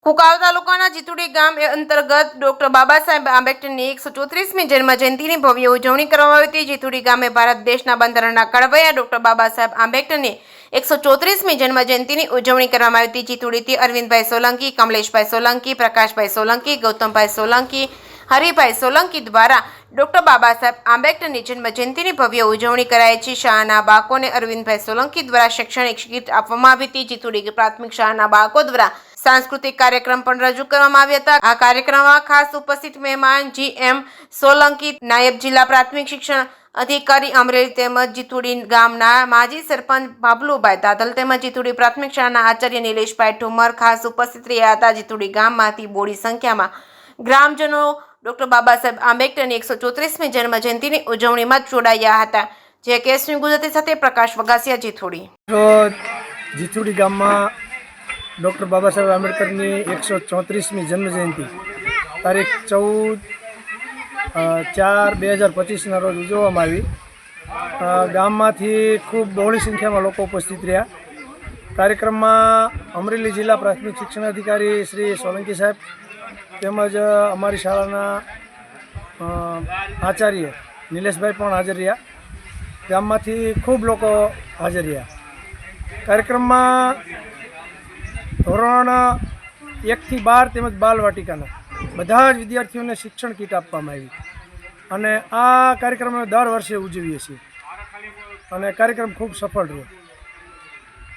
કુકાવ તાલુકાના જીતુડી ગામ અંતર્ગત ડોક્ટર બાબા સાહેબ આંબેડકરની 134મી જન્મજયંતિની ભવ્ય ઉજવણી કરવામાં આવી હતી। જીતુડી ગામે ભારત દેશના બંધારણના ઘડવૈયા ડોક્ટર બાબા સાહેબ આંબેડકરની 134મી જન્મજયંતિની ઉજવણી કરવામાં આવી હતી। જીતુડીથી અરવિંદભાઈ સોલંકી, કમલેશભાઈ સોલંકી, પ્રકાશભાઈ સોલંકી, ગૌતમભાઈ સોલંકી, હરિભાઈ સોલંકી દ્વારા ડોક્ટર બાબા સાહેબ આંબેડકરની જન્મજયંતિની ભવ્ય ઉજવણી કરાઈ છે। શાળાના બાળકોને અરવિંદભાઈ સોલંકી દ્વારા શૈક્ષણિક કીટ આપવામાં આવી હતી। જીતુડી પ્રાથમિક શાળાના બાળકો દ્વારા सांस्कृतिक कार्यक्रम पण रजू करवामां આવ્યા હતા। આ કાર્યક્રમમાં ખાસ ઉપસ્થિત મહેમાન GM સોલંકી, નાયબ જિલ્લા પ્રાથમિક શિક્ષણ અધિકારી અમરેલી તેમજ જીતુડી ગામના માજી સરપંચ બાબલુભાઈ દાદલ તેમજ જીતુડી પ્રાથમિક શાળાના આચાર્ય નિલેશભાઈ ઠુમર ખાસ ઉપસ્થિત રહ્યા હતા। જીતુડી ગામમાંથી બોડી સંખ્યામાં ગ્રામજનો ડોક્ટર બાબા સાહેબ આંબેડકરની 134મી જન્મજયંતિની ઉજવણીમાં જોડાયા હતા। જે કેસની ગુજરાતી સાથે પ્રકાશ વગાસિયા, જીતુડી। જીતુડી ગામમાં डॉक्टर बाबा साहेब आंबेडकर की 134મી जन्मजयंती तारीख 14/4/2025 रोज उजवવામાં આવી। ગામમાંથી ખૂબ બહોળી સંખ્યામાં લોકો ઉપસ્થિત રહ્યા। કાર્યક્રમમાં અમરેલી જિલ્લા પ્રાથમિક શિક્ષણ અધિકારી શ્રી સોલંકી સાહેબ તેમજ અમારી શાળાના આચાર્ય નિલેશભાઈ પણ હાજર રહ્યા। ગામમાંથી ખૂબ લોકો હાજર રહ્યા। કાર્યક્રમમાં ધોરણ 1 થી 12 તેમજ બાલવાટિકાના બધા જ વિદ્યાર્થીઓને શિક્ષણ કીટ આપવામાં આવી અને આ કાર્યક્રમ દર વર્ષે ઉજવીએ છીએ અને કાર્યક્રમ ખૂબ સફળ રહ્યો।